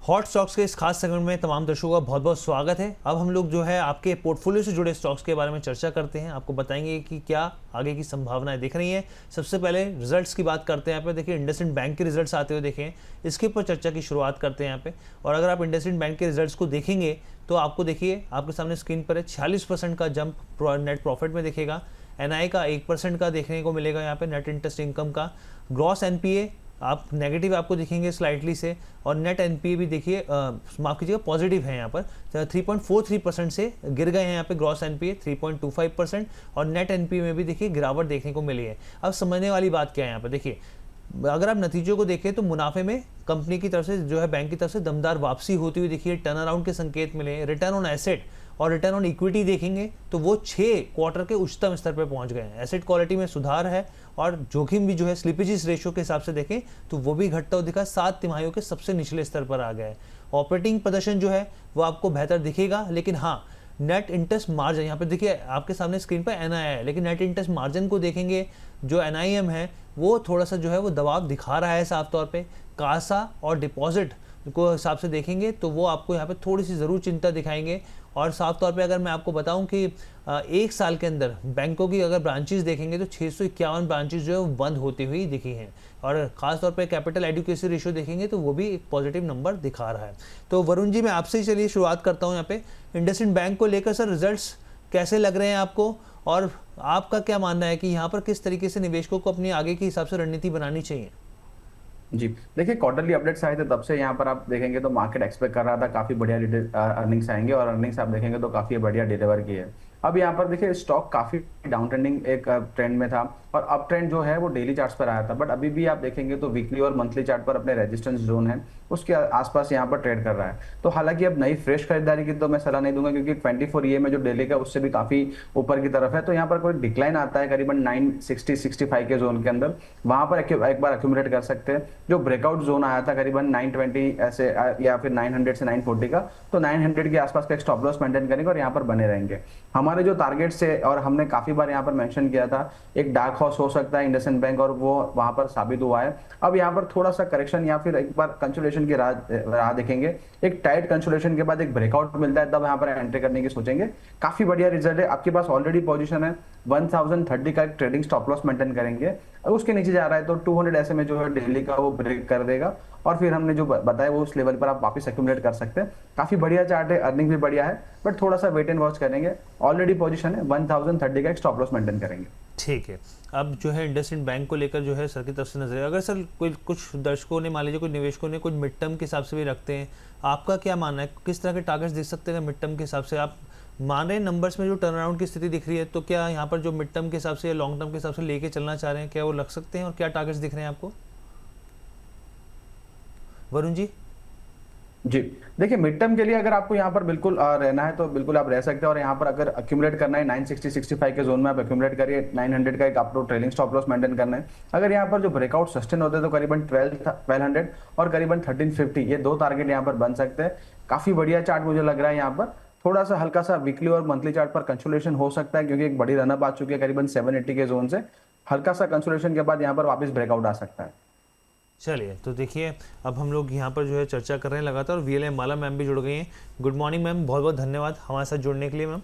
Hot stocks के इस खास सेगमेंट में तमाम दर्शकों का बहुत बहुत स्वागत है। अब हम लोग जो है आपके पोर्टफोलियो से जुड़े स्टॉक्स के बारे में चर्चा करते हैं, आपको बताएंगे कि क्या आगे की संभावनाएं दिख रही हैं। सबसे पहले रिजल्ट्स की बात करते हैं। यहाँ पे देखिए इंडसइंड बैंक के रिजल्ट्स आते हुए देखें, इसके ऊपर चर्चा की शुरुआत करते हैं यहाँ पे। और अगर आप इंडसइंड बैंक के रिजल्ट्स को देखेंगे तो आपको देखिए आपके सामने स्क्रीन पर है 46% का जंप नेट प्रॉफिट में दिखेगा। एनआई का 1% का देखने को मिलेगा यहाँ पे, नेट इंटरेस्ट इनकम का। ग्रॉस एनपीए आप नेगेटिव आपको दिखेंगे स्लाइटली से, और नेट एनपीए भी देखिए माफ कीजिएगा पॉजिटिव है यहाँ पर 3.43% से गिर गए हैं यहाँ पे ग्रॉस एनपीए 3.25%, और नेट एनपीए में भी देखिए गिरावट देखने को मिली है। अब समझने वाली बात क्या है यहाँ पर, देखिए अगर आप नतीजों को देखें तो मुनाफे में कंपनी की तरफ से जो है बैंक की तरफ से दमदार वापसी होती हुई देखिए, टर्न अराउंड के संकेत मिले। रिटर्न ऑन एसेट और रिटर्न ऑन इक्विटी देखेंगे तो वो 6 क्वार्टर के उच्चतम स्तर पर पहुंच गए हैं। एसेट क्वालिटी में सुधार है और जोखिम भी जो है स्लिपेजेस रेशियो के हिसाब से देखें तो वो भी घटता हुआ दिखा, 7 तिमाहियों के सबसे निचले स्तर पर आ गया है। ऑपरेटिंग प्रदर्शन जो है वो आपको बेहतर दिखेगा, लेकिन हाँ नेट इंटरेस्ट मार्जिन यहाँ पे देखिए आपके सामने स्क्रीन पर एनआई है, लेकिन नेट इंटरेस्ट मार्जिन को देखेंगे जो एनआईएम है वो थोड़ा सा जो है वो दबाव दिखा रहा है साफ तौर पे। कासा और डिपॉजिट को हिसाब से देखेंगे तो वो आपको यहाँ पे थोड़ी सी ज़रूर चिंता दिखाएंगे। और साफ तौर पे अगर मैं आपको बताऊं कि एक साल के अंदर बैंकों की अगर ब्रांचेस देखेंगे तो 651 ब्रांचेस जो है वो बंद होती हुई दिखी हैं, और ख़ास तौर पे कैपिटल एडिक्वेसी रेशियो देखेंगे तो वो भी एक पॉजिटिव नंबर दिखा रहा है। तो वरुण जी मैं आपसे ही चलिए शुरुआत करता हूँ यहाँ पे इंडसइंड बैंक को लेकर। सर रिजल्ट्स कैसे लग रहे हैं आपको, और आपका क्या मानना है कि यहाँ पर किस तरीके से निवेशकों को अपनी आगे के हिसाब से रणनीति बनानी चाहिए? जी देखिए, क्वार्टरली अपडेट्स आए थे तब से यहाँ पर आप देखेंगे तो मार्केट एक्सपेक्ट कर रहा था काफी बढ़िया अर्निंग्स आएंगे, और अर्निंग्स आप देखेंगे तो काफी बढ़िया डिलीवर की है। अब यहाँ पर देखिए स्टॉक काफी डाउन ट्रेंडिंग एक ट्रेंड में था, और अप ट्रेंड जो है वो डेली चार्ट्स पर आया था, बट अभी भी आप देखेंगे तो वीकली और मंथली चार्ट पर अपने रेजिस्टेंस जोन है उसके आसपास यहाँ पर ट्रेड कर रहा है। तो हालांकि अब नई फ्रेश खरीदारी की तो मैं सलाह नहीं दूंगा, क्योंकि 24 EA में जो डेली का उससे भी काफी ऊपर की तरफ है। तो यहाँ पर कोई डिक्लाइन आता है करीबन 960-65 के जोन के अंदर, वहां पर एक बार एक्यूमुलेट कर सकते हैं। जो ब्रेकआउट जोन आया था करीबन 920 ऐसे या फिर 900 से 940 का, तो 900 के आसपास का एक स्टॉप लॉस मेंटेन करेंगे और यहाँ पर बने रहेंगे। हमारे जो टारगेट्स है, और हमने काफी बार यहाँ पर मेंशन किया था, एक डार्क हॉर्स हो सकता है इंडसइंड बैंक, और वो वहां पर साबित हुआ है। अब यहाँ पर थोड़ा सा करेक्शन या फिर एक बार कंसोलिडेशन की राह देखेंगे। एक टाइट कंसोलिडेशन के बाद एक ब्रेकआउट मिलता है तब यहाँ पर एंट्री करने की सोचेंगे। काफी बढ़िया रिजल्ट है, आपके पास ऑलरेडी पोजीशन है 1030 का एक ट्रेडिंग स्टॉप लॉस मेंटेन करेंगे। अगर उसके नीचे जा रहा है तो 200 ऐसे में जो है डेली का वो ब्रेक कर देगा, और फिर हमने जो बताया वो उस लेवल पर आप वापस एक्यूमुलेट कर सकते हैं। काफी बढ़िया चार्ट है, अर्निंग भी बढ़िया है, बट थोड़ा सा वेट एंड वॉच करेंगे। ऑलरेडी पोजीशन है 1030 का एक स्टॉप लॉस मेंटेन करेंगे। ठीक है, अब जो है इंडसइंड बैंक को लेकर जो है सर की तरफ से नजर है। अगर सर कोई कुछ दर्शकों ने मान लीजिए कोई निवेशकों ने कुछ मिड टर्म के हिसाब से भी रखते हैं, आपका क्या मानना है, किस तरह के टारगेट्स दिख सकते हैं मिड टर्म के हिसाब से? आप मान रहे हैं नंबर्स में जो टर्न अराउंड की स्थिति दिख रही है, तो क्या यहाँ पर जो मिड टर्म के हिसाब से या लॉन्ग टर्म के हिसाब से लेके चलना चाह रहे हैं, क्या वो लग सकते हैं, और क्या टारगेट्स दिख रहे हैं आपको वरुण जी? जी देखिए, मिड टर्म के लिए अगर आपको यहाँ पर बिल्कुल रहना है तो बिल्कुल आप रह सकते हैं, और यहाँ पर अगर अक्यूमुलेट करना है 960-65 के जोन में आप अक्यूमुलेट करिए। 900 का एक आपको ट्रेलिंग स्टॉप लॉस मेंटेन करना है। अगर यहाँ पर जो ब्रेकआउट सस्टेन होते हैं तो करीबन 1200 और करीबन 1350 ये दो टारगेट यहाँ पर बन सकते हैं। काफी बढ़िया चार्ट मुझे लग रहा है। यहाँ पर थोड़ा सा हल्का सा वीकली और मंथली चार्ट पर कंसोलिडेशन हो सकता है, क्योंकि एक बड़ी रनअप आ चुकी है करीबन 780 के जोन से। हल्का सा कंसोलिडेशन के बाद यहाँ पर वापस ब्रेकआउट आ सकता है। चलिए, तो देखिए अब हम लोग यहाँ पर जो है चर्चा कर रहे हैं लगातार, और वीएलए माला मैम भी जुड़ गई हैं। गुड मॉर्निंग मैम, बहुत बहुत धन्यवाद हमारे साथ जुड़ने के लिए ma'am.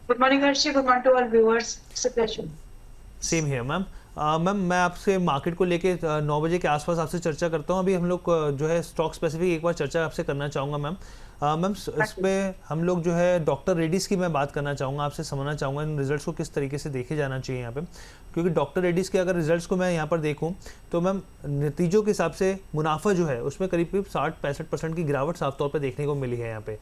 Good morning Harshi, good morning to all viewers, it's a pleasure. Same here ma'am. Ma'am मैं आपसे मार्केट को लेके 9 बजे के आसपास आपसे चर्चा करता हूँ। अभी हम लोग जो है स्टॉक स्पेसिफिक एक बार चर्चा आपसे करना चाहूँगा मैम। मैम इस पे हम लोग जो है डॉक्टर रेड्डीज़ की मैं बात करना चाहूँगा, आपसे समझना चाहूँगा इन रिजल्ट्स को किस तरीके से देखे जाना चाहिए यहाँ पे, क्योंकि डॉक्टर रेड्डीज़ के अगर रिजल्ट्स को मैं यहाँ पर देखूँ तो मैम नतीजों के हिसाब से मुनाफा जो है उसमें करीब करीब 60-65% की गिरावट साफ तौर पर देखने को मिली है यहाँ पे।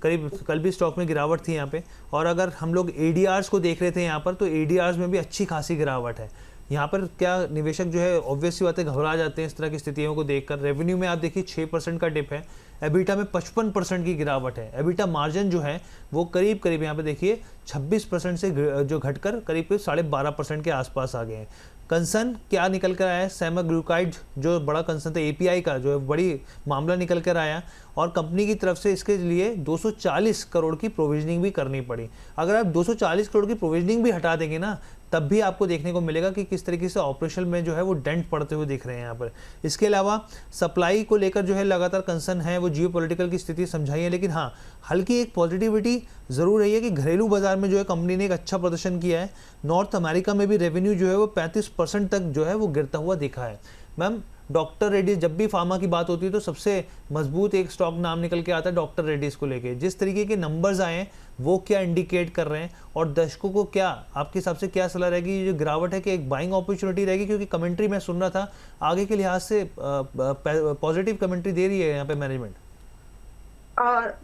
करीब कल भी स्टॉक में गिरावट थी यहाँ पे, और अगर हम लोग एडीआर्स को देख रहे थे यहाँ पर तो एडीआर्स में भी अच्छी खासी गिरावट है। यहाँ पर क्या निवेशक जो है ऑब्वियसली बातें घबरा जाते हैं इस तरह की स्थितियों को देखकर। रेवेन्यू में आप देखिए 6% का डिप है, एबिटा में 55% की गिरावट है। एबिटा मार्जिन जो है वो करीब करीब यहाँ पे देखिए 26% से जो घटकर करीब करीब 12.5% के आसपास आ गए हैं। कंसर्न क्या निकल कर आया है, सेमाग्लूकाइड जो बड़ा कंसर्न था एपीआई का जो है बड़ी मामला निकल कर आया, और कंपनी की तरफ से इसके लिए 240 करोड़ की प्रोविजनिंग भी करनी पड़ी। अगर आप 240 करोड़ की प्रोविजनिंग भी हटा देंगे ना तब भी आपको देखने को मिलेगा कि किस तरीके से ऑपरेशन में जो है वो डेंट पड़ते हुए दिख रहे हैं यहाँ पर। इसके अलावा सप्लाई को लेकर जो है लगातार कंसर्न है, वो जियोपॉलिटिकल की स्थिति समझाई है, लेकिन हाँ हल्की एक पॉजिटिविटी ज़रूर रही है कि घरेलू बाजार में जो है कंपनी ने एक अच्छा प्रदर्शन किया है। नॉर्थ अमेरिका में भी रेवेन्यू जो है वो 35% तक जो है वो गिरता हुआ दिखा है। मैम, डॉक्टर रेड्डी, जब भी फार्मा की बात होती है तो सबसे मजबूत एक स्टॉक नाम निकल के आता है डॉक्टर रेड्डीज को लेके। जिस तरीके के नंबर्स आए हैं वो क्या इंडिकेट कर रहे हैं, और दर्शकों को क्या आपके हिसाब से क्या सलाह रहेगी? ये जो गिरावट है कि एक बाइंग अपॉर्चुनिटी रहेगी, क्योंकि कमेंट्री मैं सुन रहा था आगे के लिहाज से पॉजिटिव कमेंट्री दे रही है यहाँ पे मैनेजमेंट।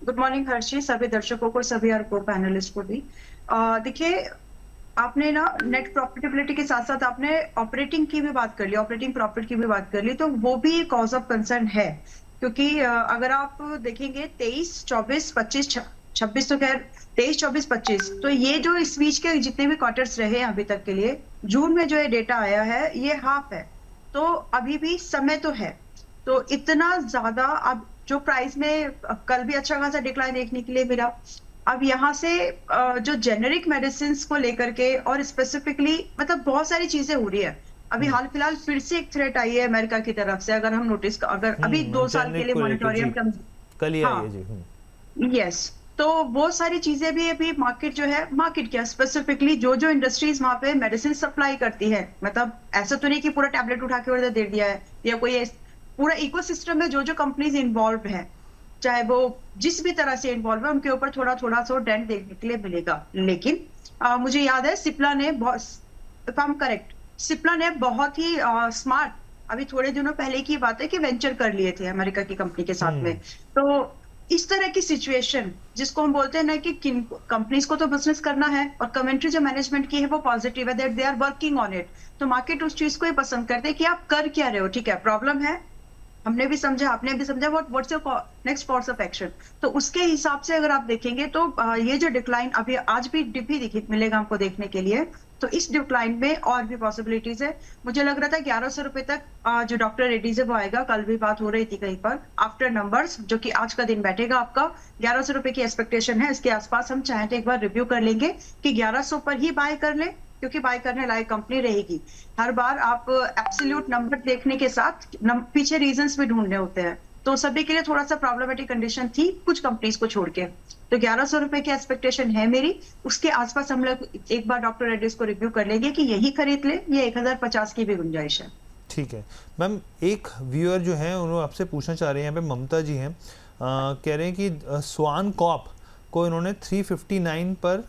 गुड मॉर्निंग हर्षी, सभी दर्शकों को, सभी और को पैनलिस्ट को भी। देखिए, आपने ना नेट प्रॉफिटेबिलिटी के साथ साथ आपने ऑपरेटिंग की भी बात कर ली, ऑपरेटिंग प्रॉफिट की भी बात कर ली, तो वो भी एक कॉज ऑफ कंसर्न है। क्योंकि अगर आप देखेंगे 23, 24, 25, 26, तो खैर 23, 24, 25, तो ये जो इस बीच के जितने भी क्वार्टर्स रहे हैं अभी तक के लिए, जून में जो ये डेटा आया है ये हाफ है, तो अभी भी समय तो है। तो इतना ज्यादा अब जो प्राइस में कल भी अच्छा खासा डिक्लाइन देखने के लिए मिला, अब यहाँ से जो जेनेरिक मेडिसिन को लेकर के और स्पेसिफिकली मतलब बहुत सारी चीजें हो रही है। अभी हाल फिलहाल फिर से एक थ्रेट आई है अमेरिका की तरफ से, अगर हम नोटिस, अगर अभी 2 साल के लिए मॉनिटोरियम कल ही आई है जी। यस, तो वो सारी चीजें भी अभी मार्केट जो है, मार्केट क्या स्पेसिफिकली जो जो इंडस्ट्रीज वहां पे मेडिसिन सप्लाई करती है, मतलब ऐसा तो नहीं कि पूरा टैबलेट उठा के उधर दे दिया है, या कोई पूरा इकोसिस्टम में जो जो कंपनीज इन्वॉल्व है, चाहे वो जिस भी तरह से इन्वॉल्व है, उनके ऊपर थोड़ा थोड़ा सा डेंट देखने के लिए मिलेगा। लेकिन मुझे याद है सिप्ला ने बहुत, if I am correct, Cipla ने बहुत ही स्मार्ट, अभी थोड़े दिनों पहले की बात है कि वेंचर कर लिए थे अमेरिका की कंपनी के साथ में। तो इस तरह की सिचुएशन जिसको हम बोलते हैं ना कि किन कंपनीज को तो बिजनेस करना है, और कमेंट्री जो मैनेजमेंट की है वो पॉजिटिव है, that they are working on it, तो मार्केट उस चीज को ही पसंद करते हैं कि आप कर क्या रहे हो। ठीक है, प्रॉब्लम है, हमने भी समझा, आपने भी समझा, what's your next course of action. तो उसके हिसाब से अगर आप देखेंगे तो ये जो डिक्लाइन अभी आज भी डिप ही मिलेगा हमको देखने के लिए, तो इस डिक्लाइन में और भी पॉसिबिलिटीज है। मुझे लग रहा था 1100 रुपए तक जो डॉक्टर रेड्डीज है वो आएगा, कल भी बात हो रही थी कहीं पर आफ्टर नंबर्स, जो कि आज का दिन बैठेगा आपका। 1100 रुपए की एक्सपेक्टेशन है, इसके आसपास हम चाहें तो एक बार रिव्यू कर लेंगे कि 1100 पर ही बाय कर ले, क्योंकि बाय करने लायक कंपनी रहेगी। हर बार आप एब्सोल्यूट नंबर देखने के साथ पीछे रीजंस भी ढूंढने होते हैं, तो सभी के लिए थोड़ा सा प्रॉब्लमेटिक कंडीशन थी कुछ कंपनीज को छोड़ के। तो 1100 रुपए की एक्सपेक्टेशन है मेरी, उसके आसपास हम लोग एक बार डॉक्टर रेड्डीज को रिव्यू कर लेंगे कि यही खरीद ले, ये 1050 की भी गुंजाइश है। ठीक है मैम, एक व्यूअर जो है उन्होंने आपसे पूछना चाह रहे हैं, यहाँ पे ममता जी हैं, कह रहे हैं कि स्वान कॉप को इन्होंने 359 पर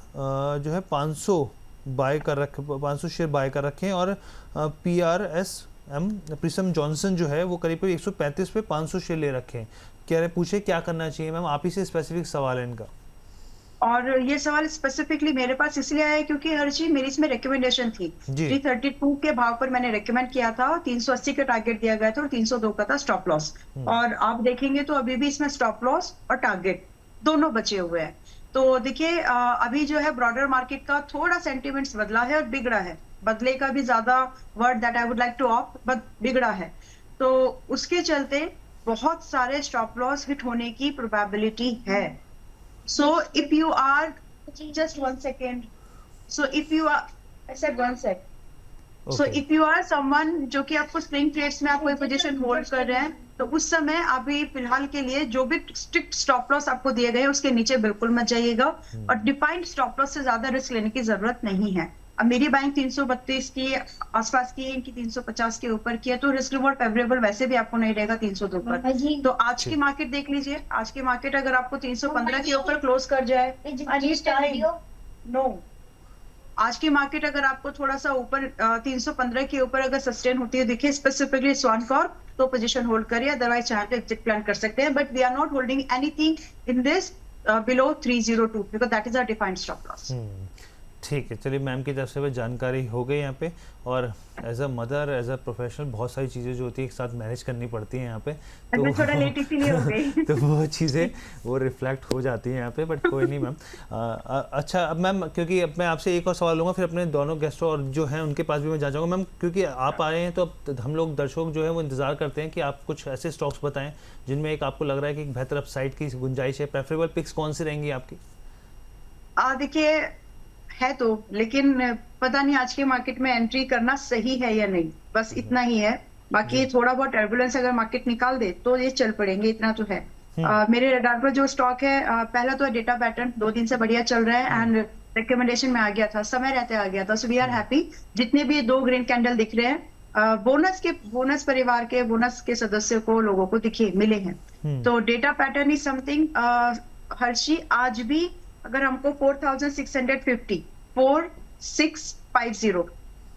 जो है 500 बाय कर रखे, 500 शेयर बाय कर रखे हैं, और PRSM प्रिसम जॉनसन जो है वो करीब 135 पे 500 शेयर ले रखे हैं। कह रहे पूछे क्या करना चाहिए मैम, आप ही से स्पेसिफिक सवाल है इनका। और ये सवाल स्पेसिफिकली मेरे पास इसलिए आया क्योंकि हर चीज मेरी इसमें रिकमेंडेशन थी। 332 के भाव पर मैंने रिकमेंड किया था, 380 का टारगेट दिया गया था और 302 का था स्टॉप लॉस। और आप देखेंगे तो अभी भी इसमें स्टॉप लॉस और टारगेट दोनों बचे हुए हैं। तो देखिए अभी जो है ब्रॉडर मार्केट का थोड़ा सेंटिमेंट्स बदला है और बिगड़ा है, बदले का भी ज्यादा word that I would like to opt, but बिगड़ा है, तो उसके चलते बहुत सारे स्टॉप लॉस हिट होने की प्रोबेबिलिटी है। So if you are, just 1 second. So if you are, I said 1 sec. Okay. So if you are someone जो कि आपको स्प्रिंग ट्रेड्स में आप कोई पोजीशन होल्ड कर रहे हैं, तो उस समय अभी फिलहाल के लिए जो भी स्ट्रिक्ट स्टॉप लॉस आपको दिए गए हैं उसके नीचे बिल्कुल मत जाइएगा, और डिफाइंड स्टॉप लॉस से ज्यादा रिस्क लेने की जरूरत नहीं है। अब मेरी बैंक 332 की आसपास की है, इनकी 350 के ऊपर की है, तो रिस्क रिवॉर्ड फेवरेबल वैसे भी आपको नहीं रहेगा 302 पर। तो आज की मार्केट देख लीजिए, आज की मार्केट अगर आपको 315 के ऊपर क्लोज कर जाए, नो, आज की मार्केट अगर आपको थोड़ा सा ऊपर 315 के ऊपर अगर सस्टेन होती है, देखिए स्पेसिफिकली स्वान कॉर्प, तो पोजीशन होल्ड करिए, अदरवाइज चाहे तो एग्जिट प्लान कर सकते हैं, but we are not holding anything in this below 302 because that is our defined stop loss. ठीक है, चलिए मैम की तरफ से जानकारी हो गई यहाँ पे, और as a mother, as a professional बहुत सारी चीज़ें जो होती है एक साथ मैनेज करनी पड़ती हैं यहाँ पे, तो थोड़ा लेट इसीलिए हो गई तो वो चीज़ें वो रिफ्लेक्ट हो जाती हैं यहाँ पे, बट कोई नहीं मैम। अच्छा, अब मैम क्योंकि अब मैं आपसे एक और सवाल लूँगा, फिर अपने दोनों गेस्टों और जो हैं उनके पास भी मैं जा चाहूँगा मैम, क्योंकि आप आए हैं तो अब हम लोग दर्शक जो है वो इंतज़ार करते हैं कि आप कुछ ऐसे स्टॉक्स बताएं जिनमें एक आपको लग रहा है कि एक बेहतर अपसाइड की गुंजाइश है। प्रेफरेबल पिक्स कौन सी रहेंगी आपकी? देखिए है तो, लेकिन पता नहीं आज के मार्केट में एंट्री करना सही है या नहीं, बस इतना ही है। बाकी थोड़ा बहुत टर्बुलेंस अगर मार्केट निकाल दे तो ये चल पड़ेंगे, इतना तो है। मेरे रडार पर जो स्टॉक है, पहला तो डेटा पैटर्न 2 दिन से बढ़िया चल रहा है एंड रिकमेंडेशन में आ गया था, समय रहते आ गया था, सो वी आर हैप्पी। जितने भी 2 ग्रीन कैंडल दिख रहे हैं, बोनस परिवार के बोनस के सदस्यों को, लोगों को मिले हैं। तो data pattern is something, Harshi आज भी अगर हमको 4650 4650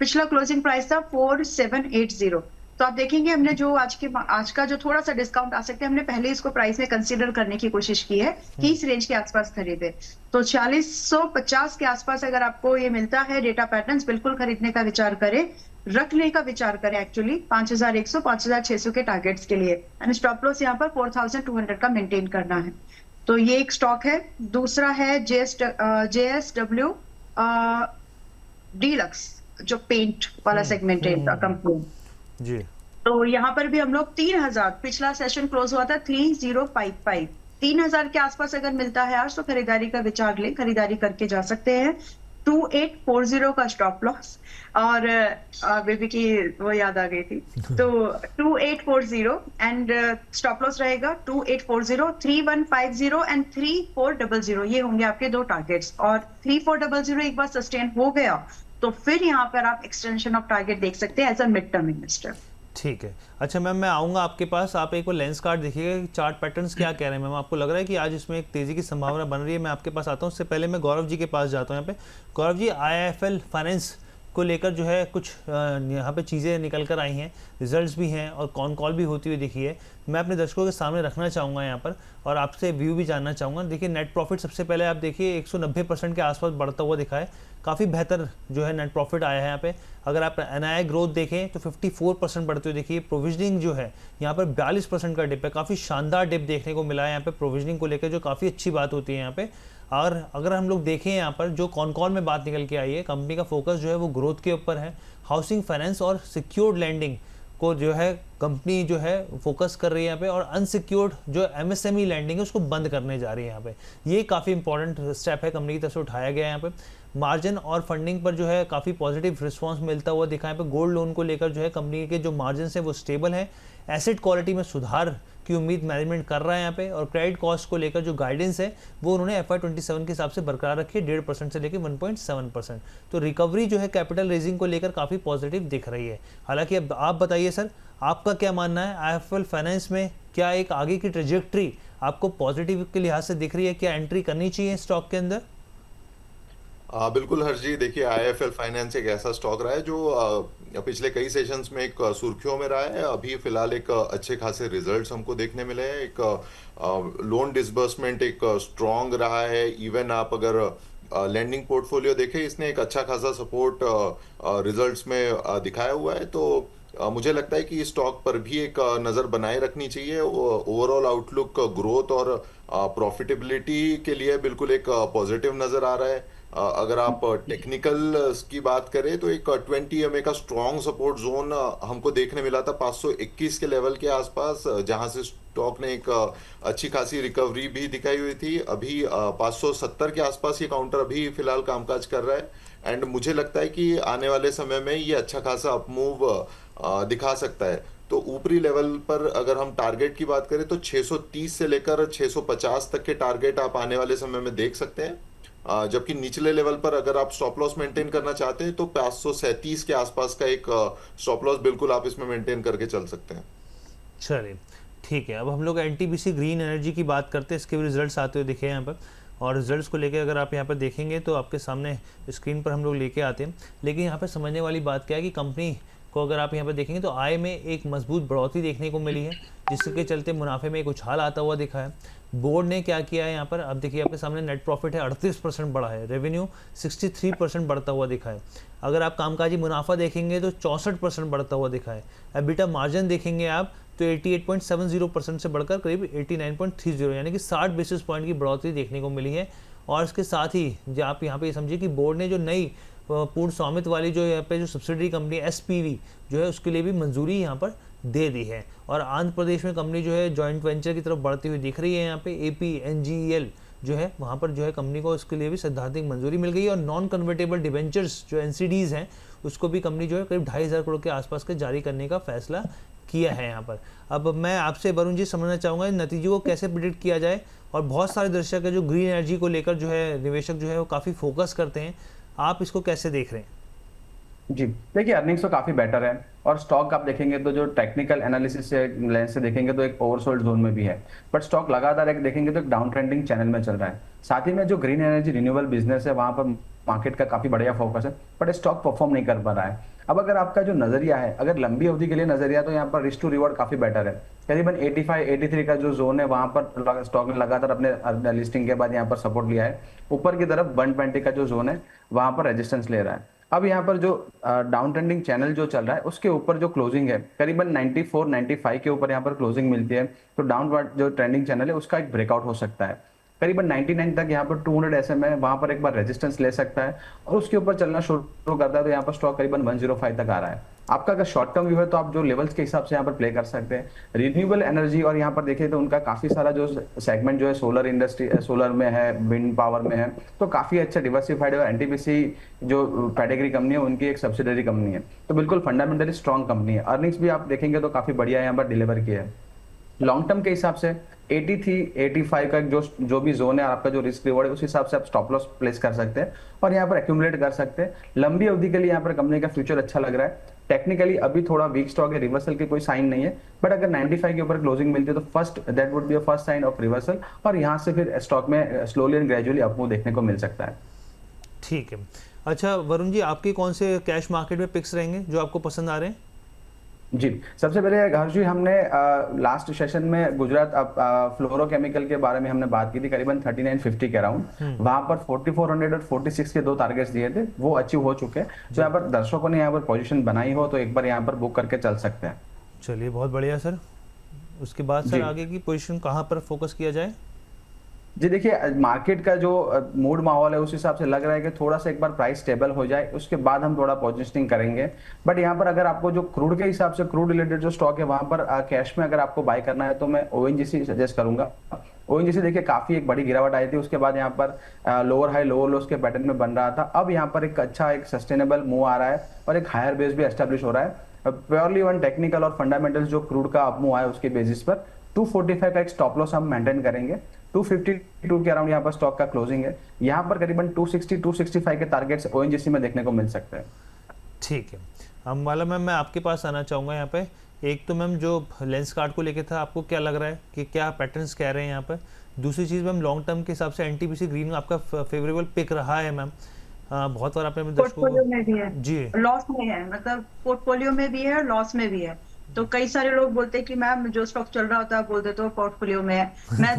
पिछला क्लोजिंग प्राइस था 4780, तो आप देखेंगे हमने जो आज का जो थोड़ा सा डिस्काउंट आ सकते हैं, हमने पहले इसको प्राइस में कंसीडर करने की कोशिश की है कि इस रेंज के आसपास खरीदे। तो 4650 के आसपास अगर आपको ये मिलता है डेटा पैटर्न्स, बिल्कुल खरीदने का विचार करें, रखने का विचार करें एक्चुअली 5100 5600 के टारगेट्स के लिए, एंड स्टॉप लॉस यहाँ पर 4200 का मेंटेन करना है। तो ये एक स्टॉक है। दूसरा है JSW डीलक्स, जो पेंट वाला सेगमेंट है इनका कंपनी जी। तो यहाँ पर भी हम लोग 3000, पिछला सेशन क्लोज हुआ था 3055, 3000 के आसपास अगर मिलता है आज तो खरीदारी का विचार लें, खरीदारी करके जा सकते हैं। 2840 का स्टॉप लॉस, और बेबी की वो याद आ गई थी, तो 2840 एंड स्टॉप लॉस रहेगा 2840, 3150 एंड 3400, ये होंगे आपके 2 टारगेट्स। और 3400 एक बार सस्टेन हो गया तो फिर यहाँ पर आप एक्सटेंशन ऑफ टारगेट देख सकते हैं as a mid term investor. ठीक है। अच्छा मैम, मैं आऊँगा आपके पास, आप एक बार लेंस कार्ड देखिएगा, चार्ट पैटर्न्स क्या कह रहे हैं मैम। आपको लग रहा है कि आज इसमें एक तेज़ी की संभावना बन रही है? मैं आपके पास आता हूँ, उससे पहले मैं गौरव जी के पास जाता हूँ। यहाँ पे गौरव जी, IIFL फाइनेंस को लेकर जो है कुछ यहाँ पे चीज़ें निकल कर आई हैं, रिजल्ट्स भी हैं और कॉन कॉल भी होती हुई दिखी है। मैं अपने दर्शकों के सामने रखना चाहूँगा यहाँ पर, और आपसे व्यू भी जानना चाहूँगा। देखिए नेट प्रॉफिट सबसे पहले आप देखिए 190% के आसपास बढ़ता हुआ दिखा है, काफ़ी बेहतर जो है नेट प्रॉफिट आया है यहाँ पे। अगर आप NII ग्रोथ देखें तो 54% बढ़ते हुए देखिए। प्रोविजनिंग जो है यहाँ पर 42% का डिप है, काफ़ी शानदार डिप देखने को मिला है यहाँ पे प्रोविजनिंग को लेकर, जो काफ़ी अच्छी बात होती है यहाँ पे। और अगर हम लोग देखें यहाँ पर जो कॉन कॉल में बात निकल के आई है, कंपनी का फोकस जो है वो ग्रोथ के ऊपर है, हाउसिंग फाइनेंस और सिक्योर्ड लैंडिंग को जो है कंपनी जो है फोकस कर रही है यहाँ पे, और अनसिक्योर्ड जो MSME लैंडिंग है उसको बंद करने जा रही है यहाँ पे। ये काफ़ी इंपॉर्टेंट स्टेप है कंपनी की तरफ से उठाया गया है यहाँ पे। मार्जिन और फंडिंग पर जो है काफ़ी पॉजिटिव रिस्पांस मिलता हुआ दिखा है यहाँ पे। गोल्ड लोन को लेकर जो है कंपनी के जो मार्जिन है वो स्टेबल है, एसेट क्वालिटी में सुधार की उम्मीद मैनेजमेंट कर रहा है यहाँ पे, और क्रेडिट कॉस्ट को लेकर जो गाइडेंस है वो उन्होंने FY27 के हिसाब से बरकरार रखी है, 1.5% से लेकर 1.7%। तो रिकवरी जो है कैपिटल रेजिंग को लेकर काफ़ी पॉजिटिव दिख रही है। हालांकि अब आप बताइए सर, आपका क्या मानना है IIFL फाइनेंस में? क्या एक आगे की ट्रेजेक्ट्री आपको पॉजिटिव के लिहाज से दिख रही है? क्या एंट्री करनी चाहिए स्टॉक के अंदर? बिल्कुल हर्ष जी, देखिए IIFL फाइनेंस एक ऐसा स्टॉक रहा है जो पिछले कई सेशंस में एक सुर्खियों में रहा है। अभी फिलहाल एक अच्छे खासे रिजल्ट्स हमको देखने मिले हैं। एक लोन डिसबर्समेंट एक स्ट्रॉन्ग रहा है। इवन आप अगर लैंडिंग पोर्टफोलियो देखें, इसने एक अच्छा खासा सपोर्ट रिजल्ट्स में दिखाया हुआ है। तो मुझे लगता है कि इस स्टॉक पर भी एक नज़र बनाए रखनी चाहिए। ओवरऑल आउटलुक ग्रोथ और प्रॉफिटेबिलिटी के लिए बिल्कुल एक पॉजिटिव नज़र आ रहा है। अगर आप टेक्निकल की बात करें तो एक 20 EMA का स्ट्रॉन्ग सपोर्ट जोन हमको देखने मिला था 521 के लेवल के आसपास, जहां से स्टॉक ने एक अच्छी खासी रिकवरी भी दिखाई हुई थी। अभी 570 के आसपास ये काउंटर अभी फिलहाल कामकाज कर रहा है, एंड मुझे लगता है कि आने वाले समय में ये अच्छा खासा अपमूव दिखा सकता है। तो ऊपरी लेवल पर अगर हम टारगेट की बात करें तो 630 से लेकर 650 तक के टारगेट आप आने वाले समय में देख सकते हैं। जबकि निचले लेवल पर अगर आप स्टॉप लॉस मेंटेन करना चाहते हैं तो 537 के आसपास का एक स्टॉप लॉस बिल्कुल आप इसमें मेंटेन करके चल सकते हैं। चलिए ठीक है। अब हम लोग NTPC ग्रीन एनर्जी की बात करते हैं। इसके भी रिजल्ट्स आते हुए दिखे यहाँ पर, और रिजल्ट्स को लेकर अगर आप यहाँ पर देखेंगे तो आपके सामने स्क्रीन पर हम लोग लेके आते हैं। लेकिन यहाँ पर समझने वाली बात क्या है कि कंपनी को अगर आप यहाँ पर देखेंगे तो आय में एक मजबूत बढ़ोतरी देखने को मिली है, जिसके चलते मुनाफे में एक उछाल आता हुआ दिखा है। बोर्ड ने क्या किया है यहाँ पर, अब देखिए आपके सामने नेट प्रॉफिट है 38% बढ़ा है, रेवेन्यू 63% बढ़ता हुआ दिखा है। अगर आप कामकाजी मुनाफा देखेंगे तो 64% बढ़ता हुआ दिखा है। एबिटा मार्जिन देखेंगे आप तो 88.70% से बढ़कर करीब 89.30, यानी कि 60 बेसिस पॉइंट की बढ़ोतरी देखने को मिली है। और इसके साथ ही जो आप यहाँ पे समझिए कि बोर्ड ने जो नई पूर्ण स्वामित्व वाली जो यहाँ पे जो सब्सिडरी कंपनी SPV जो है उसके लिए भी मंजूरी यहाँ पर दे दी है। और आंध्र प्रदेश में कंपनी जो है जॉइंट वेंचर की तरफ बढ़ती हुई दिख रही है। यहाँ पे APNGEL जो है वहाँ पर जो है कंपनी को उसके लिए भी सैद्धांतिक मंजूरी मिल गई है, और नॉन कन्वर्टेबल डिबेंचर्स जो एनसीडीज़ हैं उसको भी कंपनी जो है करीब 2,500 करोड़ के आसपास के जारी करने का फैसला किया है यहाँ पर। अब मैं आपसे वरुण जी समझना चाहूँगा इन नतीजों को कैसे प्रिडिक्ट किया जाए, और बहुत सारे दर्शक है जो ग्रीन एनर्जी को लेकर जो है निवेशक जो है वो काफ़ी फोकस करते हैं, आप इसको कैसे देख रहे हैं? जी, देखिए अर्निंग्स तो काफी बेटर है, और स्टॉक आप देखेंगे तो जो टेक्निकल एनालिसिस से लेंस से देखेंगे तो एक ओवरसोल्ड जोन में भी है, बट स्टॉक लगातार एक देखेंगे तो एक डाउन ट्रेंडिंग चैनल में चल रहा है। साथ ही में जो ग्रीन एनर्जी रिन्यूएबल बिजनेस है वहां पर मार्केट का काफी बढ़िया फोकस है, बट स्टॉक परफॉर्म नहीं कर पा रहा है। अब अगर आपका जो नजरिया है, अगर लंबी अवधि के लिए नजरिया, तो यहाँ पर रिस्क टू रिवॉर्ड काफी बेटर है। करीबन 85-83 का जो जोन है वहां पर स्टॉक ने लगातार अपने लिस्टिंग के बाद यहाँ पर सपोर्ट लिया है। ऊपर की तरफ 120 का जो जोन है वहां पर रेजिस्टेंस ले रहा है। अब यहाँ पर जो डाउन ट्रेंडिंग चैनल जो चल रहा है उसके ऊपर जो क्लोजिंग है करीबन 94-95 के ऊपर यहाँ पर क्लोजिंग मिलती है, तो डाउनवर्ड जो ट्रेंडिंग चैनल है उसका एक ब्रेकआउट हो सकता है। करीबन 99 तक यहाँ पर 200 एसएम है, वहां पर एक बार रेजिस्टेंस ले सकता है, और उसके ऊपर चलना शुरू करता है तो यहाँ पर स्टॉक करीबन 105 तक आ रहा है। आपका अगर शॉर्ट टर्म व्यू है तो आप जो लेवल्स के हिसाब से यहाँ पर प्ले कर सकते हैं। रिन्यूएबल एनर्जी, और यहाँ पर देखिए तो उनका काफी सारा जो सेगमेंट जो है सोलर इंडस्ट्री, सोलर में है, विंड पावर में है, तो काफी अच्छा डिवर्सिफाइड है। एनटीपीसी जो पेडिग्री कंपनी है उनकी एक सब्सिडरी कंपनी है, तो बिल्कुल फंडामेंटली स्ट्रॉन्ग कंपनी है। अर्निंग्स भी आप देखेंगे तो काफी बढ़िया यहाँ पर डिलीवर किया है। लॉन्ग टर्म के हिसाब से 83-85 का जो भी जोन है, आपका जो रिस्क रिवॉर्ड है उस हिसाब से आप स्टॉप लॉस प्लेस कर सकते हैं और यहाँ पर एक्यूमुलेट कर सकते हैं। लंबी अवधि के लिए यहाँ पर कंपनी का फ्यूचर अच्छा लग रहा है। टेक्निकली अभी थोड़ा वीक स्टॉक है, रिवर्सल के कोई साइन नहीं है, बट अगर 95 के ऊपर क्लोजिंग मिलती है तो first that would be a first sign of reversal, और यहाँ से फिर स्टॉक में स्लोली एंड ग्रेजुअली अपमूव देखने को मिल सकता है। ठीक है। अच्छा वरुण जी, आपके कौन से कैश मार्केट में पिक्स रहेंगे जो आपको पसंद आ रहे हैं? जी, सबसे पहले हर्ष जी, हमने लास्ट सेशन में गुजरात फ्लोरोकेमिकल के बारे में हमने बात की थी, करीबन 3950 के अराउंड। वहां पर 4400 और 46 के 2 टारगेट्स दिए थे, वो अचीव हो चुके हैं। तो यहाँ पर दर्शकों ने यहाँ पर पोजीशन बनाई हो तो एक बार यहाँ पर बुक करके चल सकते हैं। चलिए बहुत बढ़िया सर। उसके बाद सर आगे की पोजीशन कहाँ पर फोकस किया जाए? जी देखिए, मार्केट का जो मूड माहौल है उस हिसाब से लग रहा है कि थोड़ा सा एक बार प्राइस स्टेबल हो जाए, उसके बाद हम थोड़ा पोजिशनिंग करेंगे। बट यहाँ पर अगर आपको जो क्रूड के हिसाब से, क्रूड रिलेटेड जो स्टॉक है वहां पर कैश में अगर आपको बाय करना है तो मैं ओएनजीसी सजेस्ट करूंगा। ओएनजीसी देखिए काफी एक बड़ी गिरावट आई थी, उसके बाद यहाँ पर लोअर हाई लोअर लोस के पैटर्न में बन रहा था। अब यहाँ पर एक अच्छा एक सस्टेनेबल मूव आ रहा है और एक हायर बेस भी एस्टेब्लिश हो रहा है। प्योरली वन टेक्निकल और फंडामेंटल्स जो क्रूड का अप मूव आया उसके बेसिस पर 245 का एक स्टॉप लॉस हम मेंटेन करेंगे। 252 के अराउंड यहाँ पर स्टॉक का क्लोजिंग है। यहाँ पर करीबन 260-265 के टारगेट्स ओएनजीसी में देखने को मिल सकते हैं। ठीक है। हम वाला मैम, मैं आपके पास आना चाहूँगा यहाँ पे। एक तो मैम जो लेंस कार्ड को लेके था, आपको क्या लग रहा है कि क्या पैटर्न्स कह रहे हैं यहाँ पर? दूसरी चीज़ मैम, लॉन्ग टर्म के हिसाब से एनटीपीसी ग्रीन आपका फेवरेबल पिक रहा है मैम। बहुत बार आपने पोर्टफोलियो में भी है जी, लॉस में है, मतलब पोर्टफोलियो में भी है और लॉस में भी है। तो कई सारे लोग बोलते हैं कि मैम जो स्टॉक चल रहा होता है बोल देते हो पोर्टफोलियो में है। मैं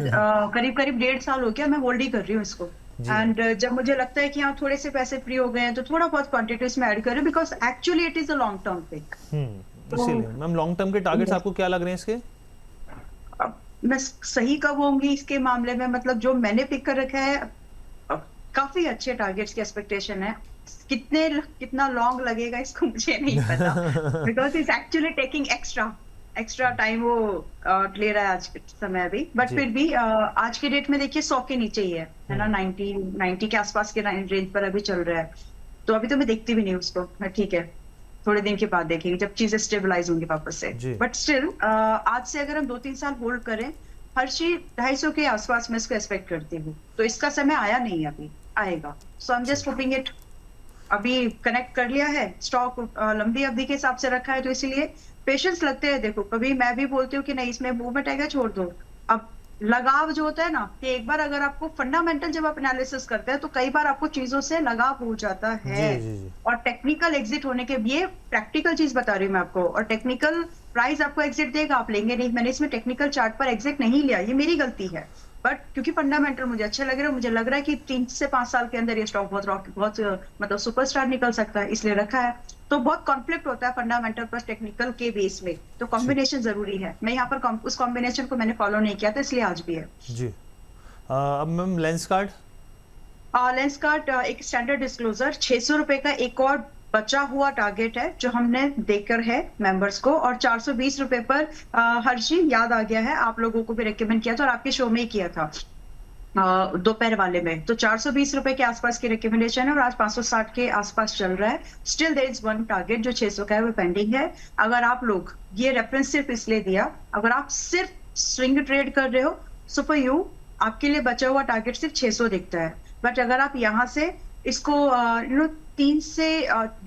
करीब 1.5 साल हो गया मैं होल्ड ही कर रही हूँ इसको। एंड जब मुझे लगता है कि हाँ थोड़े से पैसे फ्री हो गए हैं तो थोड़ा बहुत क्वांटिटी इसमें ऐड कर रही हूँ, because actually it is a long term pick. इसीलिए मैम लॉन्ग टर्म के टारगेट्स आपको क्या लग रहे हैं इसके? मैं सही कब होंगी इसके मामले में, मतलब जो मैंने पिक कर रखा है काफी अच्छे टारगेट्स की एक्सपेक्टेशन है। कितना लॉन्ग लगेगा इसको मुझे नहीं पता, because it's actually taking extra time वो ले रहा है आज के समय अभी। बट फिर भी आज के डेट में देखिए 100 के नीचे ही है ना, 90 के आसपास के रेंज पर अभी चल रहा है। तो अभी तो मैं देखती भी नहीं उसको, मैं ठीक है थोड़े दिन के बाद देखेंगे जब चीजें स्टेबलाइज होंगी वापस से। बट स्टिल आज से अगर हम 2-3 साल होल्ड करें, हर चीज 250 के आसपास मैं इसको एक्सपेक्ट करती हूँ। तो इसका समय आया नहीं, अभी आएगा। So I am just hoping it. अभी कनेक्ट कर लिया है, स्टॉक लंबी अवधि के हिसाब से रखा है, तो इसीलिए पेशेंस लगते हैं। देखो कभी मैं भी बोलती हूँ कि नहीं इसमें मूवमेंट आएगा छोड़ दो। अब लगाव जो होता है ना, कि एक बार अगर आपको फंडामेंटल जब आप एनालिसिस करते हैं तो कई बार आपको चीजों से लगाव हो जाता है। और टेक्निकल एग्जिट होने के लिए प्रैक्टिकल चीज बता रही हूँ मैं आपको, और टेक्निकल प्राइस आपको एग्जिट देगा, आप लेंगे नहीं। मैंने इसमें टेक्निकल चार्ट पर एग्जिट नहीं लिया, ये मेरी गलती है। बट क्योंकि फंडामेंटल मुझे अच्छे लग रहे हैं, मुझे लग रहा है कि 3 से 5 साल के अंदर ये स्टॉक बहुत मतलब सुपरस्टार निकल सकता है, इसलिए रखा है। तो बहुत कॉन्फ्लिक्ट होता है फंडामेंटल प्लस टेक्निकल के बेस में, तो कॉम्बिनेशन जरूरी है। मैं यहाँ पर उस कॉम्बिनेशन को मैंने फॉलो नहीं किया था, इसलिए आज भी है जी। अब मैम लेंस कार्ड एक स्टैंडर्ड डिस्क्लोजर 600 रुपए का एक और बचा हुआ टारगेट है जो हमने देकर है मेंबर्स को, और 420 रुपए पर हर्षी याद आ गया है, आप लोगों को भी रेकमेंड किया था और आपके शो में ही किया था। दोपहर वाले में तो 420 रुपए के आसपास की रिकमेंडेशन है और आज 560 के आसपास चल रहा है। Still there is one target जो 600 का है वो पेंडिंग है। अगर आप लोग ये रेफरेंस सिर्फ इसलिए दिया, अगर आप सिर्फ स्विंग ट्रेड कर रहे हो सो फॉर यू आपके लिए बचा हुआ टारगेट सिर्फ 600 दिखता है। बट अगर आप यहाँ से इसको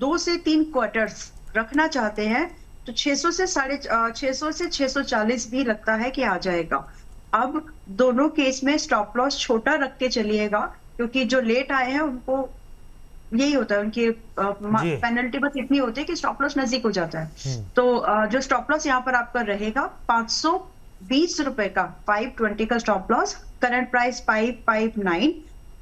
2 से 3 क्वार्टर्स रखना चाहते हैं तो 600 से 640 भी लगता है कि आ जाएगा। अब दोनों केस में स्टॉप लॉस छोटा रख के चलिएगा, क्योंकि जो लेट आए हैं उनको यही होता है, उनकी पेनल्टी बस इतनी होती है कि स्टॉप लॉस नजदीक हो जाता है। तो जो स्टॉप लॉस यहाँ पर आपका रहेगा 520 रुपए का 520 का स्टॉप लॉस, करंट प्राइस 559,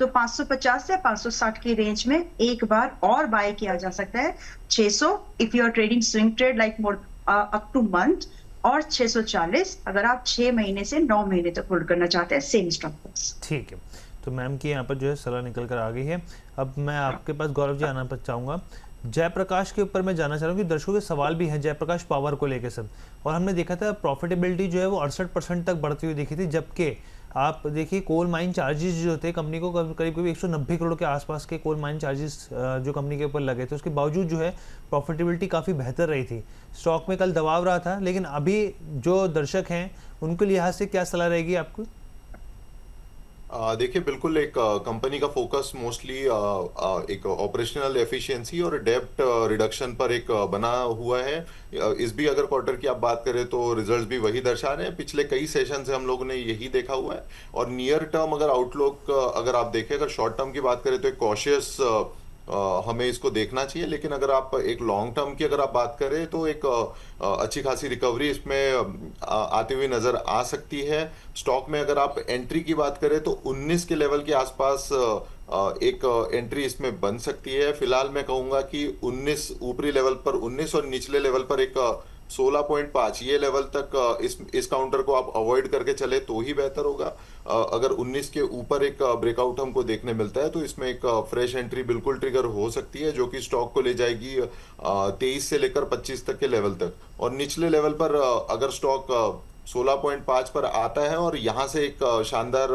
तो 550 से 560 की रेंज में एक बार और बाय किया जा सकता है। 600 if you are trading swing trade like more up to month, और 640 अगर आप 6 महीने से 9 महीने तक होल्ड करना चाहते हैं सेम स्टॉप लॉस। ठीक है, तो मैम की यहाँ पर जो है सलाह निकल कर आ गई है। अब मैं आपके पास गौरव जी आना चाहूँगा। जयप्रकाश के ऊपर मैं जानना चाह रहा हूँ कि दर्शकों के सवाल भी हैं जयप्रकाश पावर को लेकर सर, और हमने देखा था प्रॉफिटेबिलिटी जो है वो 68% तक बढ़ती हुई दिखी थी, जबकि आप देखिए कोल माइन चार्जेस जो थे कंपनी को करीब करीब 190 करोड़ के आसपास के कोल माइन चार्जेस जो कंपनी के ऊपर लगे थे, उसके बावजूद जो है प्रॉफिटेबिलिटी काफ़ी बेहतर रही थी। स्टॉक में कल दबाव रहा था, लेकिन अभी जो दर्शक हैं उनके लिहाज से क्या सलाह रहेगी आपको? देखिए बिल्कुल एक कंपनी का फोकस मोस्टली एक ऑपरेशनल एफिशिएंसी और डेब्ट रिडक्शन पर एक बना हुआ है। इस भी अगर क्वार्टर की आप बात करें तो रिजल्ट्स भी वही दर्शा रहे हैं, पिछले कई सेशन से हम लोगों ने यही देखा हुआ है। और नियर टर्म अगर आउटलुक अगर आप देखें, अगर शॉर्ट टर्म की बात करें तो एक कॉशियस हमें इसको देखना चाहिए, लेकिन अगर आप एक लॉन्ग टर्म की अगर आप बात करें तो एक अच्छी खासी रिकवरी इसमें आती हुई नजर आ सकती है। स्टॉक में अगर आप एंट्री की बात करें तो 19 के लेवल के आसपास एक एंट्री इसमें बन सकती है। फिलहाल मैं कहूंगा कि 19 ऊपरी लेवल पर 19 और निचले लेवल पर एक 16.5 ये लेवल तक इस काउंटर को आप अवॉइड करके चले तो ही बेहतर होगा। अगर 19 के ऊपर एक ब्रेकआउट हमको देखने मिलता है तो इसमें एक फ्रेश एंट्री बिल्कुल ट्रिगर हो सकती है, जो कि स्टॉक को ले जाएगी 23 से लेकर 25 तक के लेवल तक। और निचले लेवल पर अगर स्टॉक 16.5 पर आता है और यहाँ से एक शानदार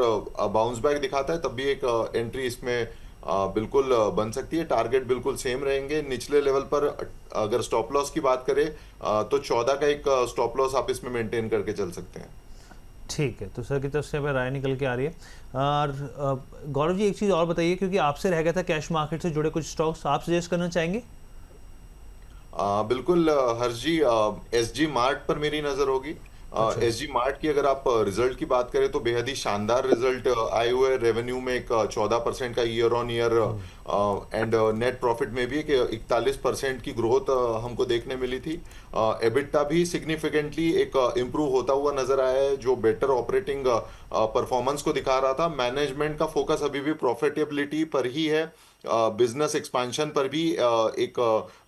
बाउंस बैक दिखाता है, तब भी एक एंट्री इसमें बिल्कुल बन सकती है। टारगेट बिल्कुल सेम रहेंगे। निचले लेवल पर अगर स्टॉप लॉस की बात करें तो 14 का एक स्टॉप लॉस आप इसमें मेंटेन करके चल सकते हैं। ठीक है, तो सर की तरफ से हमें राय निकल के आ रही है। और गौरव जी एक चीज़ और बताइए, क्योंकि आपसे रह गया था कैश मार्केट से जुड़े कुछ स्टॉक्स आप सजेस्ट करना चाहेंगे? बिल्कुल हर्ष जी, एसजी मार्ट पर मेरी नज़र होगी। एसजी मार्ट की अगर आप रिजल्ट की बात करें तो बेहद ही शानदार रिजल्ट आए हुए। रेवेन्यू में एक 14% का year on year and net profit में भी एक 41% की ग्रोथ हमको देखने मिली थी। एबिटा भी सिग्निफिकेंटली एक इम्प्रूव होता हुआ नजर आया है, जो बेटर ऑपरेटिंग परफॉर्मेंस को दिखा रहा था। मैनेजमेंट का फोकस अभी भी प्रॉफिटेबिलिटी पर ही है, बिजनेस एक्सपेंशन पर भी एक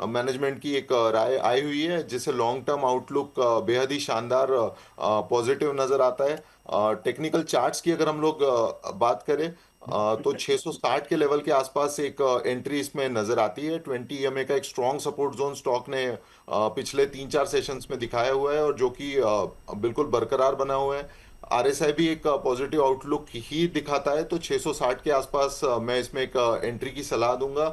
मैनेजमेंट की एक राय आई हुई है, जिससे लॉन्ग टर्म आउटलुक बेहद ही शानदार पॉजिटिव नजर आता है। टेक्निकल चार्ट्स की अगर हम लोग बात करें तो 660 के लेवल के आसपास एक एंट्री इसमें नजर आती है। 20 EMA का एक स्ट्रॉन्ग सपोर्ट जोन स्टॉक ने पिछले 3-4 सेशंस में दिखाया हुआ है और जो कि बिल्कुल बरकरार बना हुआ है। RSI भी एक पॉजिटिव आउटलुक ही दिखाता है, तो 660 के आसपास मैं इसमें एक एंट्री की सलाह दूंगा।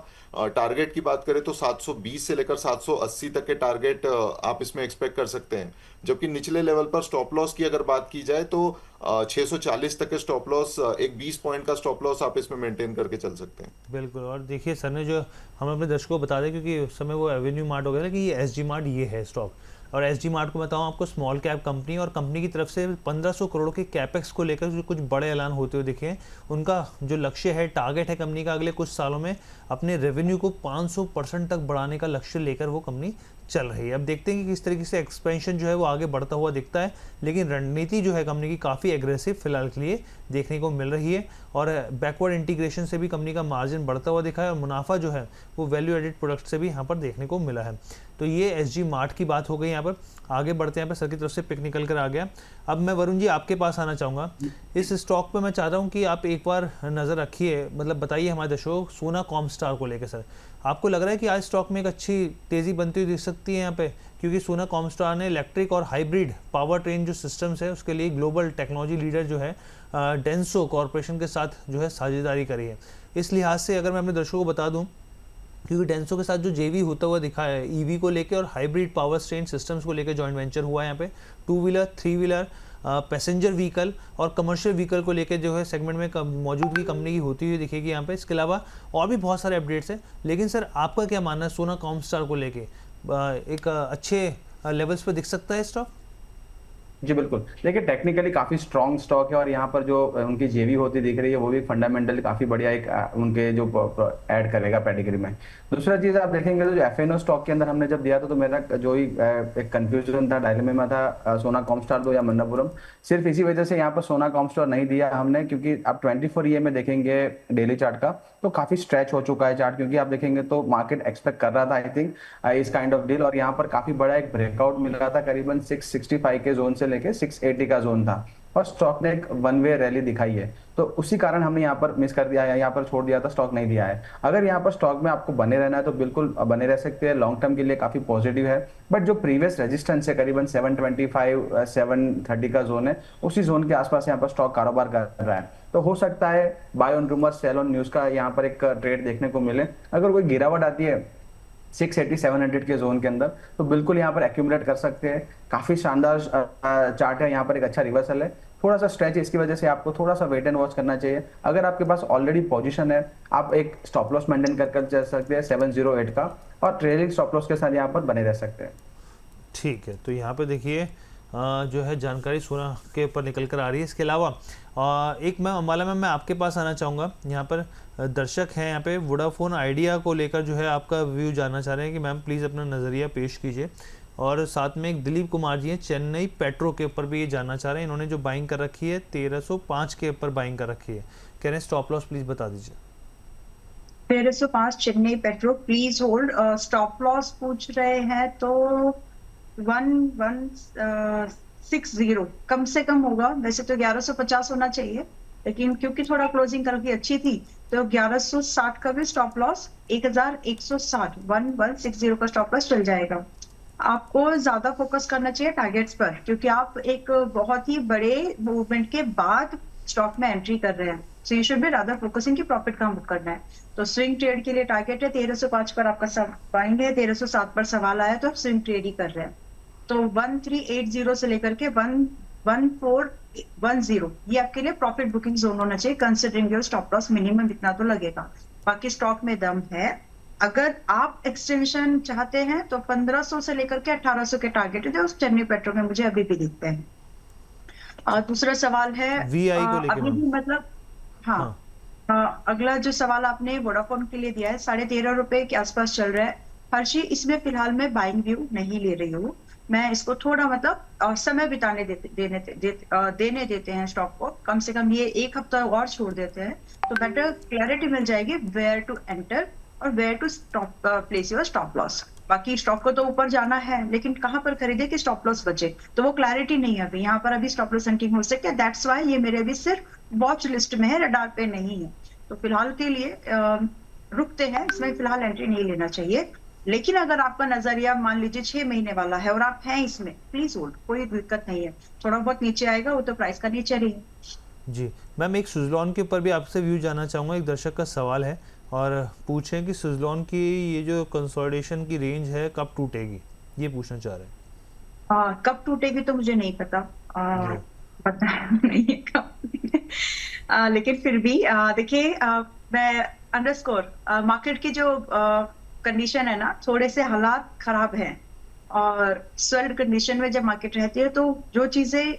टारगेट की बात करें तो 720 से लेकर 780 तक के टारगेट आप इसमें एक्सपेक्ट कर सकते हैं। जबकि निचले लेवल पर स्टॉप लॉस की अगर बात की जाए तो 640 तक के स्टॉप लॉस, एक 20 पॉइंट का स्टॉप लॉस आप इसमें मेंटेन करके चल सकते हैं। बिल्कुल, और देखिए सर ने जो हम अपने दर्शकों को बता दें, क्योंकि उस समय वो एवेन्यू मार्ट हो गया था कि ये एसजी मार्ट ये है स्टॉक, और एसजी मार्ट को बताऊं आपको स्मॉल कैप कंपनी, और कंपनी की तरफ से 1500 करोड़ के कैपेक्स को लेकर जो कुछ बड़े ऐलान होते हुए दिखे हैं। उनका जो लक्ष्य है, टारगेट है कंपनी का अगले कुछ सालों में अपने रेवेन्यू को 500% तक बढ़ाने का लक्ष्य लेकर वो कंपनी चल रही है। अब देखते हैं कि किस तरीके से एक्सपेंशन जो है वो आगे बढ़ता हुआ दिखता है, लेकिन रणनीति जो है कंपनी की काफ़ी एग्रेसिव फिलहाल के लिए देखने को मिल रही है, और बैकवर्ड इंटीग्रेशन से भी कंपनी का मार्जिन बढ़ता हुआ दिखा है, और मुनाफा जो है वो वैल्यू एडेड प्रोडक्ट से भी यहाँ पर देखने को मिला है। तो ये एसजी मार्ट की बात हो गई। यहाँ पर आगे बढ़ते हैं, यहाँ पर सर की तरफ से पिक निकल कर आ गया। अब मैं वरुण जी आपके पास आना चाहूँगा। इस स्टॉक पे मैं चाह रहा हूँ कि आप एक बार नज़र रखिए, मतलब बताइए हमारे दर्शकों सोना कॉमस्टार को लेकर। सर आपको लग रहा है कि आज स्टॉक में एक अच्छी तेज़ी बनती हुई दिख सकती है यहाँ पे, क्योंकि सोना कॉमस्टार ने इलेक्ट्रिक और हाइब्रिड पावर ट्रेन जो सिस्टम्स है उसके लिए ग्लोबल टेक्नोलॉजी लीडर जो है डेंसो कॉरपोरेशन के साथ जो है साझेदारी करी है। इस लिहाज से अगर मैं अपने दर्शकों को बता दूं, क्योंकि डेंसो के साथ जो जेवी होता हुआ दिखा है ईवी को लेके और हाइब्रिड पावर स्ट्रेन सिस्टम्स को लेके जॉइंट वेंचर हुआ है यहाँ पे, 2 व्हीलर 3 व्हीलर पैसेंजर व्हीकल और कमर्शियल व्हीकल को लेके जो है सेगमेंट में मौजूदगी कंपनी की होती हुई दिखेगी यहाँ पे। इसके अलावा और भी बहुत सारे अपडेट्स हैं, लेकिन सर आपका क्या मानना है सोना कॉमस्टार को लेके, एक अच्छे लेवल्स पे दिख सकता है स्टॉक? जी बिल्कुल, देखिए टेक्निकली काफी स्ट्रॉन्ग स्टॉक है और यहाँ पर जो उनकी जेवी होती दिख रही है वो भी फंडामेंटली काफी बढ़िया एक उनके जो ऐड करेगा पेडिग्री में। दूसरा चीज आप देखेंगे तो जो एफएनओ स्टॉक के अंदर हमने जब दिया था तो मेरा जो ही एक कंफ्यूजन था, डायलेमा में था, सोना कॉमस्टार दो या मन्नापुरम। सिर्फ इसी वजह से यहाँ पर सोना कॉमस्टार नहीं दिया हमने, क्योंकि आप 24 ईए में देखेंगे डेली चार्ट का तो काफी स्ट्रेच हो चुका है चार्ट, क्योंकि आप देखेंगे तो मार्केट एक्सपेक्ट कर रहा था आई थिंक इस काइंड ऑफ डील, और यहाँ पर काफी बड़ा एक ब्रेकआउट मिल रहा था, करीबन 665 के जोन से लेके 680 का जोन था और स्टॉक ने एक वन वे रैली दिखाई है। तो उसी कारण हमने यहाँ पर मिस कर दिया है, यहाँ पर छोड़ दिया था, स्टॉक नहीं दिया है। अगर यहाँ पर स्टॉक में आपको बने रहना है तो बिल्कुल बने रह सकते हैं, लॉन्ग टर्म के लिए काफी पॉजिटिव है। बट जो प्रीवियस रेजिस्टेंस है करीबन 725 730 का जोन है, उसी जोन के आसपास यहाँ पर स्टॉक कारोबार कर रहा है। तो हो सकता है buy on rumour sell on news का यहाँ पर एक ट्रेड देखने को मिले। अगर कोई गिरावट आती है 680 700 के जोन के अंदर तो बिल्कुल यहाँ पर एक्यूमुलेट कर सकते हैं। काफी शानदार चार्ट है, यहाँ पर एक अच्छा रिवर्सल है, थोड़ा सा स्ट्रेच है, इसकी वजह से आपको थोड़ा सा वेट एंड वॉच करना चाहिए। अगर आपके पास ऑलरेडी पोजीशन है आप एक स्टॉप लॉस मेंटेन कर चल सकते हैं 708 का, और ट्रेलिंग स्टॉप लॉस के साथ यहाँ पर बने रह सकते हैं। ठीक है, तो यहाँ पे देखिए जो है जानकारी सोना के ऊपर निकल कर आ रही है। इसके अलावा एक मैं अम्बाला में मैं आपके पास आना चाहूँगा, यहाँ पर दर्शक हैं यहाँ पे वोडाफोन आइडिया को लेकर जो है आपका व्यू जानना चाह रहे हैं कि मैम प्लीज़ अपना नज़रिया पेश कीजिए। और साथ में एक दिलीप कुमार जी हैं चेन्नई पेट्रो के ऊपर भी ये जानना चाह रहे हैं, इन्होंने जो बाइंग कर रखी है 1305 के ऊपर बाइंग कर रखी है, कह रहे हैं स्टॉप लॉस प्लीज़ बता दीजिए। 1305 Chennai petro please hold. Stop loss पूछ रहे हैं तो 1160 कम से कम होगा, वैसे तो 1150 होना चाहिए, लेकिन क्योंकि थोड़ा क्लोजिंग करके अच्छी थी तो 1160 का भी स्टॉप लॉस, 1160 1160 का स्टॉप लॉस चल जाएगा। आपको ज्यादा फोकस करना चाहिए टारगेट्स पर, क्योंकि आप एक बहुत ही बड़े मूवमेंट के बाद स्टॉक में एंट्री कर रहे हैं, so you should be rather focusing की प्रॉफिट कम करना है। तो स्विंग ट्रेड के लिए टारगेट है 1305 पर आपका बाइंग है, 1307 पर सवाल आया तो आप स्विंग ट्रेड ही कर रहे हैं। तो 1380 से लेकर के 1410 ये आपके लिए प्रॉफिट बुकिंग जोन होना चाहिए, considering your stop loss minimum इतना तो लगेगा। बाकी स्टॉक में दम है। अगर आप एक्सटेंशन चाहते हैं तो 1500 से लेकर के 1800 के टारगेट है जो चेन्नई पेट्रो में मुझे अभी भी दिखते हैं। दूसरा सवाल है VI को लेके अभी भी मतलब हाँ, अगला जो सवाल आपने वोडाफोन के लिए दिया है 13.5 के आसपास चल रहा है। हर्षी, इसमें फिलहाल मैं बाइंग व्यू नहीं ले रही हूँ, मैं इसको थोड़ा मतलब समय बिताने देने देते हैं स्टॉक को, कम से कम ये एक हफ्ता और छोड़ देते हैं तो बेटर क्लैरिटी मिल जाएगी वेयर टू एंटर और where to stop place your stop loss. बाकी स्टॉक को तो ऊपर जाना है, लेकिन कहाँ पर खरीदे कि स्टॉप लॉस बचे, तो वो क्लैरिटी नहीं है अभी। यहाँ पर अभी स्टॉप लॉस सेंटिंग हो सकता है, दैट्स वाई ये मेरे अभी सिर्फ वॉच लिस्ट में है, रडार पे नहीं है। तो फिलहाल के लिए रुकते हैं, इसमें फिलहाल एंट्री नहीं लेना चाहिए। लेकिन अगर आपका नजरिया मान लीजिए 6 महीने वाला है और आप हैं इसमें, प्लीज होल्ड, कोई दिक्कत नहीं है। थोड़ा बहुत नीचे आएगा वो तो प्राइस का नीचे रही। जी मैम, एक सुजलॉन के ऊपर भी आपसे व्यू जानना चाहूँगा। एक दर्शक का सवाल है और पूछें कि सुजलॉन की ये जो कंसोलिडेशन की रेंज है कब टूटेगी, ये पूछना चाह रहे हैं। कब टूटेगी तो मुझे नहीं पता, पता नहीं है कब लेकिन फिर भी देखिए मैं अंडरस्कोर मार्केट की जो कंडीशन है ना, थोड़े से हालात खराब हैं और स्वेल्ड कंडीशन में जब मार्केट रहती है तो जो चीजें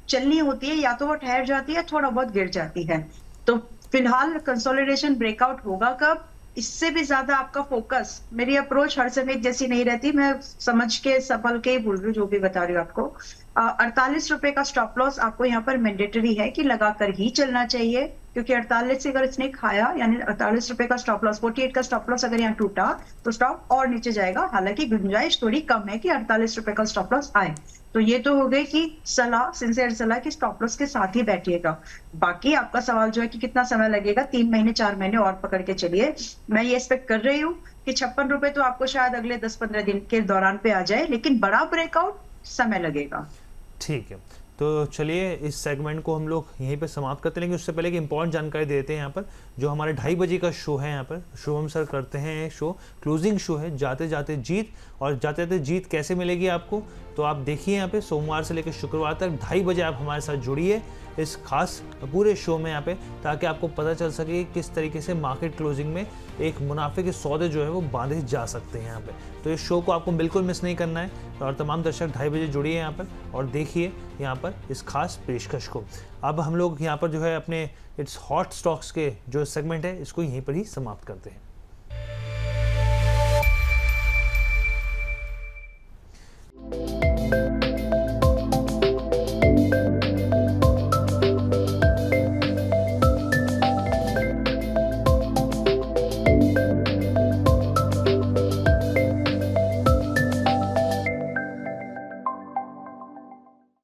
चलनी होती है या तो वो ठहर जाती है, थोड़ा बहुत गिर जाती है। तो फिलहाल कंसोलिडेशन ब्रेकआउट होगा कब, इससे भी ज्यादा आपका फोकस, मेरी अप्रोच हर समय जैसी नहीं रहती, मैं समझ के संभल के ही बोल रही हूँ जो भी बता रही हूँ आपको। 48 रुपए का स्टॉप लॉस आपको यहाँ पर मैंडेटरी है कि लगाकर ही चलना चाहिए, क्योंकि 48 से अगर इसने खाया यानी 48 रुपए का स्टॉप लॉस, 48 का स्टॉप लॉस अगर यहाँ टूटा तो स्टॉक और नीचे जाएगा। हालांकि गुंजाइश थोड़ी कम है कि 48 रुपए का स्टॉप लॉस आए। तो ये तो हो गई कि सलाह, सिंसियर सलाह कि स्टॉप लॉस के साथ ही बैठिएगा। बाकी आपका सवाल जो है कि कितना समय लगेगा, 3 महीने 4 महीने और पकड़ के चलिए। मैं ये एक्सपेक्ट कर रही हूँ कि 56 रुपए तो आपको शायद अगले 10-15 दिन के दौरान पे आ जाए, लेकिन बड़ा ब्रेकआउट समय लगेगा। ठीक है, तो चलिए इस सेगमेंट को हम लोग यहीं पे समाप्त करते हैं, लेकिन उससे पहले एक इंपॉर्टेंट जानकारी देते हैं यहाँ पर। जो हमारे 2:30 बजे का शो है, यहाँ पर शुभम सर करते हैं शो, क्लोजिंग शो है जाते जाते जीत। और जाते जाते जीत कैसे मिलेगी आपको, तो आप देखिए यहाँ पे सोमवार से लेकर शुक्रवार तक 2:30 बजे आप हमारे साथ जुड़िए इस खास पूरे शो में यहाँ पे, ताकि आपको पता चल सके कि किस तरीके से मार्केट क्लोजिंग में एक मुनाफे के सौदे जो है वो बांधे जा सकते हैं यहाँ पे। तो इस शो को आपको बिल्कुल मिस नहीं करना है, और तमाम दर्शक 2:30 बजे जुड़िए यहाँ पर और देखिए यहाँ पर इस खास पेशकश को। अब हम लोग यहाँ पर जो है अपने इट्स हॉट स्टॉक्स के जो सेगमेंट है इसको यहीं पर ही समाप्त करते हैं।